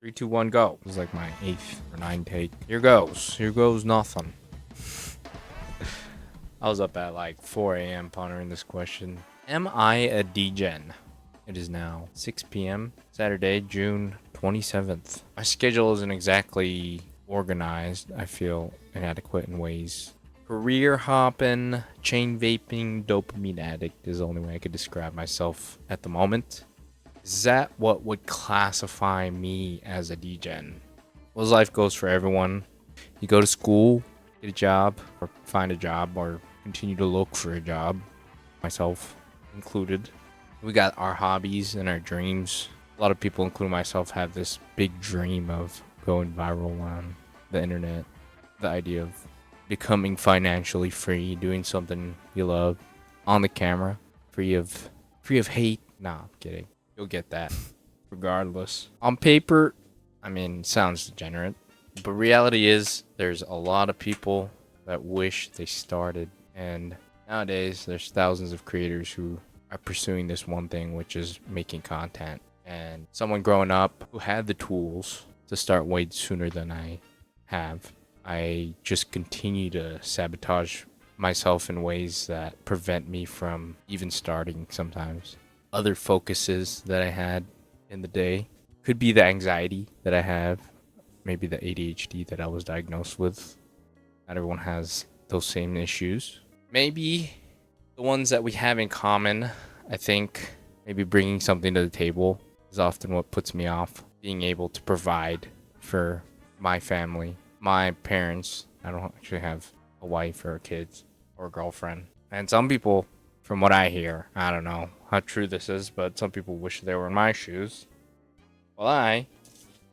Three, two, one, go. This is like my 8th or 9th take. Here goes. Here goes nothing. I was up at like 4 a.m. pondering this question. Am I a degen? It is now 6 p.m. Saturday, June 27th. My schedule isn't exactly organized. I feel inadequate in ways. Career hopping, chain vaping, dopamine addict is the only way I could describe myself at the moment. Is that what would classify me as a degen? Well, life goes for everyone. You go to school, get a job, or find a job, or continue to look for a job, myself included. We got our hobbies and our dreams. A lot of people, including myself, have this big dream of going viral on the internet. The idea of becoming financially free, doing something you love on the camera, free of hate. Nah, I'm kidding. You'll get that regardless. On paper, I mean, sounds degenerate, but reality is there's a lot of people that wish they started, and nowadays there's thousands of creators who are pursuing this one thing, which is making content. And someone growing up who had the tools to start way sooner than I have, I just continue to sabotage myself in ways that prevent me from even starting sometimes. Other focuses that I had in the day could be the anxiety that I have, maybe the ADHD that I was diagnosed with. Not everyone has those same issues. Maybe the ones that we have in common, I think maybe bringing something to the table is often what puts me off. Being able to provide for my family, my parents. I don't actually have a wife or kids or a girlfriend. And some people, from what I hear, I don't know how true this is, but some people wish they were in my shoes. Well, I,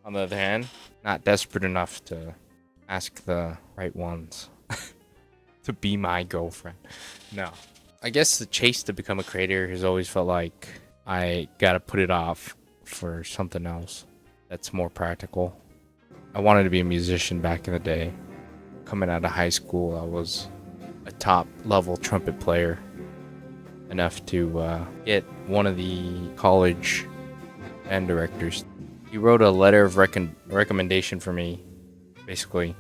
on the other hand, not desperate enough to ask the right ones to be my girlfriend. No. I guess the chase to become a creator has always felt like I gotta put it off for something else that's more practical. I wanted to be a musician back in the day. Coming out of high school, I was a top level trumpet player, enough to get one of the college band directors. He wrote a letter of recommendation for me, basically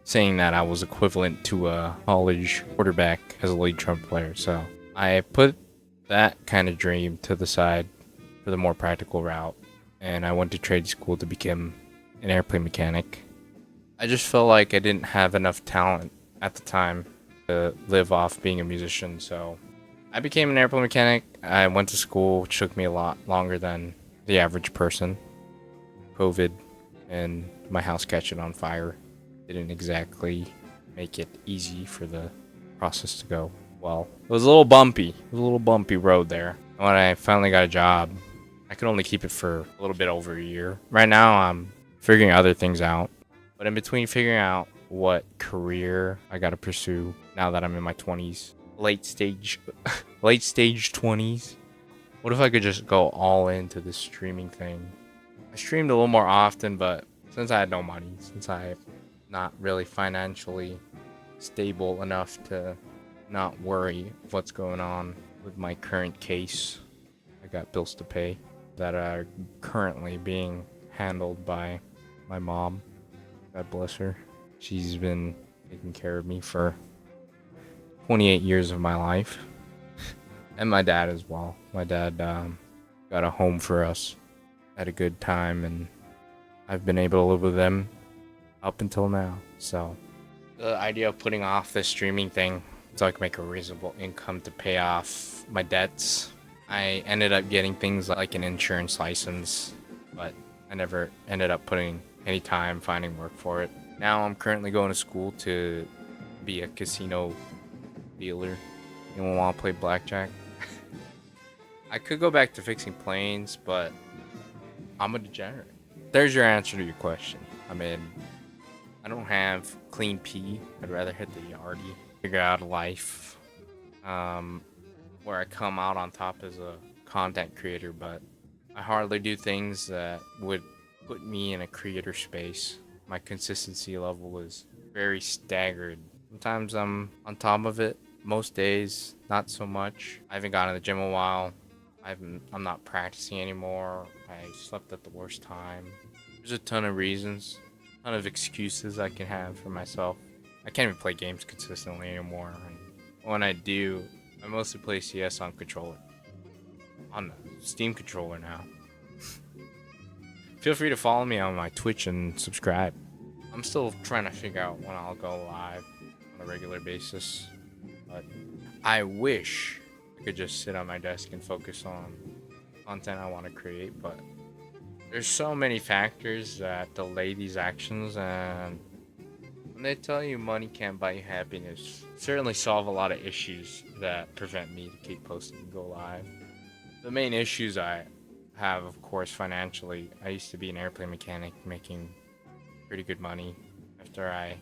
saying that I was equivalent to a college quarterback as a lead trumpet player. So I put that kind of dream to the side for the more practical route, and I went to trade school to become an airplane mechanic. I just felt like I didn't have enough talent at the time to live off being a musician, so I became an airplane mechanic. I went to school, which took me a lot longer than the average person. COVID and my house catching on fire didn't exactly make it easy for the process to go well. It was a little bumpy. It was a little bumpy road there. And when I finally got a job, I could only keep it for a little bit over a year. Right now, I'm figuring other things out. But in between figuring out what career I gotta pursue now that I'm in my 20s, late stage 20s, what if I could just go all into this streaming thing? I streamed a little more often, but since I had no money, since I'm not really financially stable enough to not worry what's going on with my current case, I got bills to pay that are currently being handled by my mom. God bless her. She's been taking care of me for 28 years of my life. And my dad as well. My dad got a home for us at a good time, and I've been able to live with them up until now. So the idea of putting off this streaming thing so I can make a reasonable income to pay off my debts. I ended up getting things like an insurance license, but I never ended up putting any time finding work for it. Now I'm currently going to school to be a casino dealer. Anyone want to play blackjack? I could go back to fixing planes, but I'm a degenerate. There's your answer to your question. I mean, I don't have clean pee. I'd rather hit the yardie, figure out a life where I come out on top as a content creator, but I hardly do things that would put me in a creator space. My consistency level is very staggered. Sometimes I'm on top of it. Most days, not so much. I haven't gone to the gym a while. I'm not practicing anymore. I slept at the worst time. There's a ton of reasons, a ton of excuses I can have for myself. I can't even play games consistently anymore. And when I do, I mostly play CS on controller. On the Steam controller now. Feel free to follow me on my Twitch and subscribe. I'm still trying to figure out when I'll go live on a regular basis. But I wish I could just sit on my desk and focus on content I want to create, but there's so many factors that delay these actions, and when they tell you money can't buy you happiness, certainly solve a lot of issues that prevent me to keep posting and go live. The main issues I have, of course, financially, I used to be an airplane mechanic making pretty good money after I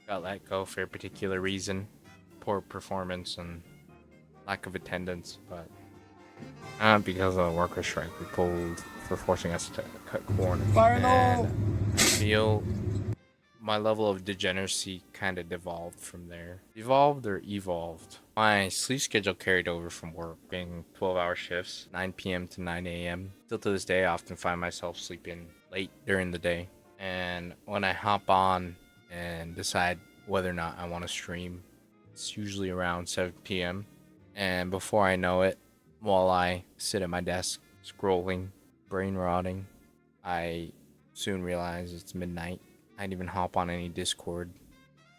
got let go for a particular reason, poor performance and lack of attendance, but because of the worker strike we pulled for forcing us to cut corners. And I feel my level of degeneracy kind of devolved from there. Evolved or evolved. My sleep schedule carried over from work, being 12-hour shifts, 9 p.m. to 9 a.m. Still to this day, I often find myself sleeping late during the day. And when I hop on and decide whether or not I want to stream, it's usually around 7 p.m. And before I know it, while I sit at my desk scrolling, brain rotting, I soon realize it's midnight. I didn't even hop on any Discord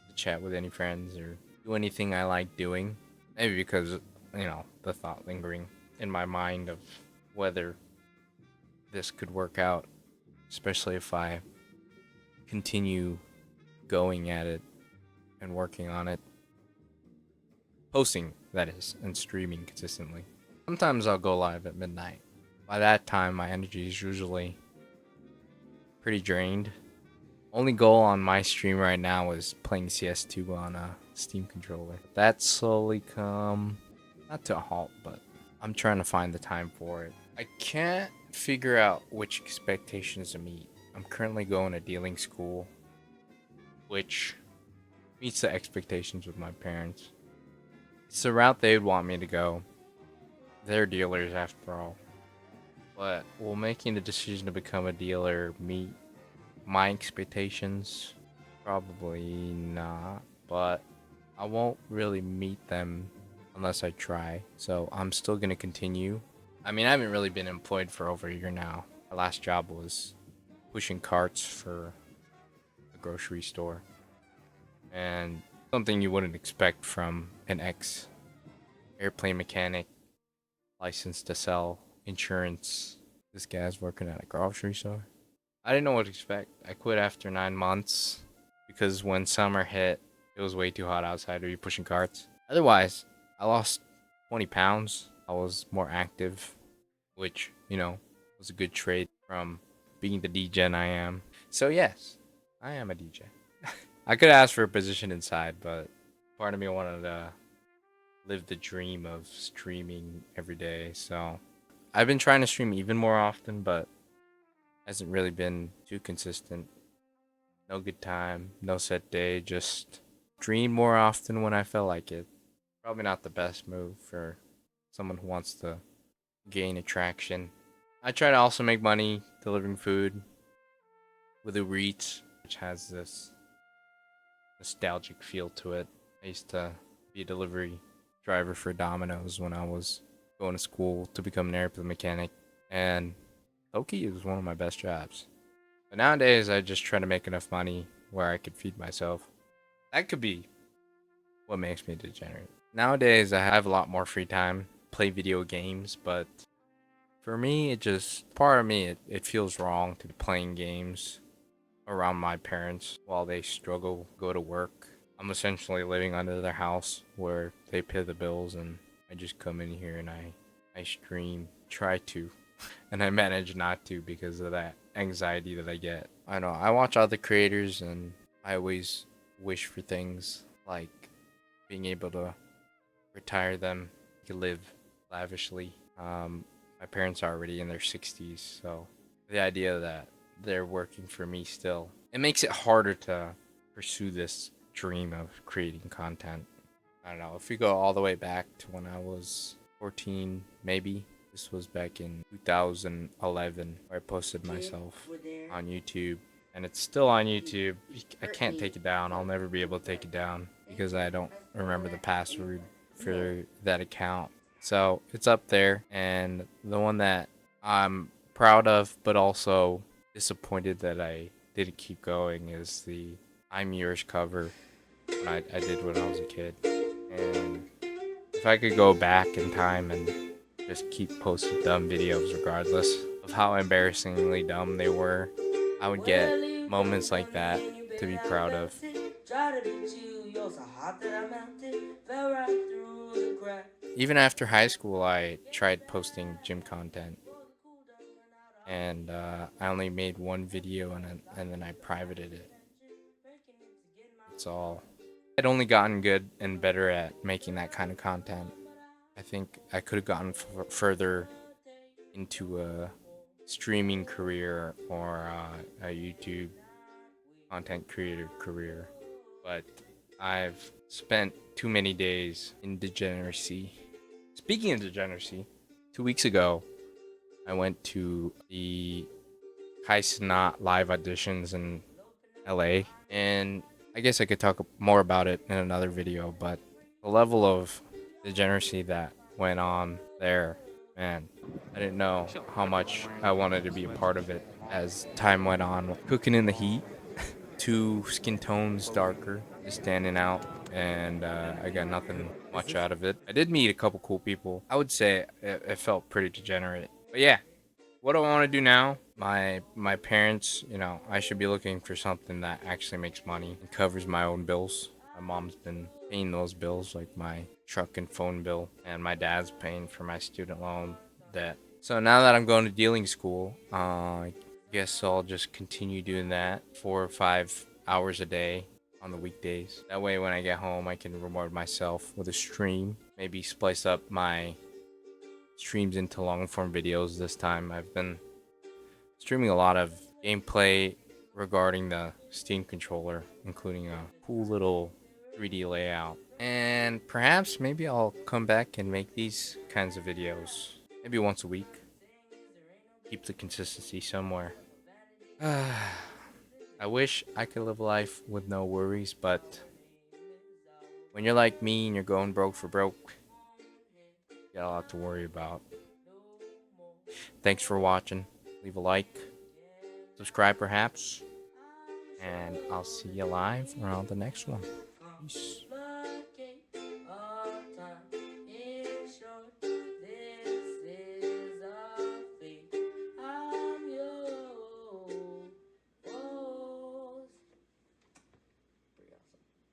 to chat with any friends or do anything I like doing. Maybe because, the thought lingering in my mind of whether this could work out, especially if I continue going at it and working on it. Posting, that is, and streaming consistently. Sometimes I'll go live at midnight. By that time, my energy is usually pretty drained. Only goal on my stream right now is playing CS2 on a Steam controller. That's slowly come, not to a halt, but I'm trying to find the time for it. I can't figure out which expectations to meet. I'm currently going to dealing school, which meets the expectations with my parents. It's the route they'd want me to go. They're dealers after all. But will making the decision to become a dealer meet my expectations? Probably not. But I won't really meet them unless I try. So I'm still going to continue. I mean, I haven't really been employed for over a year now. My last job was pushing carts for a grocery store. And something you wouldn't expect from an ex-airplane mechanic licensed to sell insurance. This guy's working at a grocery store. I didn't know what to expect. I quit after 9 months because when summer hit, it was way too hot outside to be pushing carts. Otherwise, I lost 20 pounds. I was more active, which, was a good trade from being the degen I am. So yes, I am a DJ. I could ask for a position inside, but part of me wanted to live the dream of streaming every day. So I've been trying to stream even more often, but hasn't really been too consistent. No good time, no set day, just stream more often when I feel like it. Probably not the best move for someone who wants to gain attraction. I try to also make money delivering food with Uber Eats, which has this nostalgic feel to it. I used to be a delivery driver for Domino's when I was going to school to become an airplane mechanic, and low-key it was one of my best jobs. But nowadays I just try to make enough money where I could feed myself. That could be what makes me degenerate. Nowadays I have a lot more free time, play video games, but for me part of me it feels wrong to be playing games around my parents while they struggle go to work. I'm essentially living under their house where they pay the bills, and I just come in here and I stream, try to, and I manage not to because of that anxiety that I get. I know I watch other creators and I always wish for things like being able to retire them, to live lavishly. My parents are already in their 60s, so the idea that they're working for me still, it makes it harder to pursue this dream of creating content. I don't know, if we go all the way back to when I was 14, maybe This was back in 2011 where I posted myself on YouTube. And it's still on YouTube. I can't take it down. I'll never be able to take it down because I don't remember the password for that account. So it's up there. And the one that I'm proud of, but also disappointed that I didn't keep going, is the I'm Yours cover when I did when I was a kid. And if I could go back in time and just keep posting dumb videos regardless of how embarrassingly dumb they were, I would get moments like that to be proud of. Even after high school, I tried posting gym content, and I only made one video, and then I privated it. That's all. I'd only gotten good and better at making that kind of content. I think I could have gotten further into a streaming career or a YouTube content creator career, but I've spent too many days in degeneracy. Speaking of degeneracy, 2 weeks ago, I went to the Kai Cenat live auditions in LA, and I guess I could talk more about it in another video, but the level of degeneracy that went on there, man, I didn't know how much I wanted to be a part of it as time went on. Cooking in the heat, 2 skin tones darker, just standing out, and I got nothing much out of it. I did meet a couple cool people. I would say it felt pretty degenerate. But yeah, what do I want to do now? My parents, I should be looking for something that actually makes money and covers my own bills. My mom's been paying those bills, like my truck and phone bill, and my dad's paying for my student loan debt. So now that I'm going to dealing school, I guess I'll just continue doing that 4 or 5 hours a day on the weekdays. That way, when I get home, I can reward myself with a stream. Maybe splice up my streams into long form videos this time. I've been streaming a lot of gameplay regarding the Steam controller, including a cool little 3D layout. And perhaps maybe I'll come back and make these kinds of videos maybe once a week. Keep the consistency somewhere. I wish I could live life with no worries, but when you're like me and you're going broke for broke, you got a lot to worry about. Thanks for watching. Leave a like, subscribe perhaps, and I'll see you live around the next one. Peace.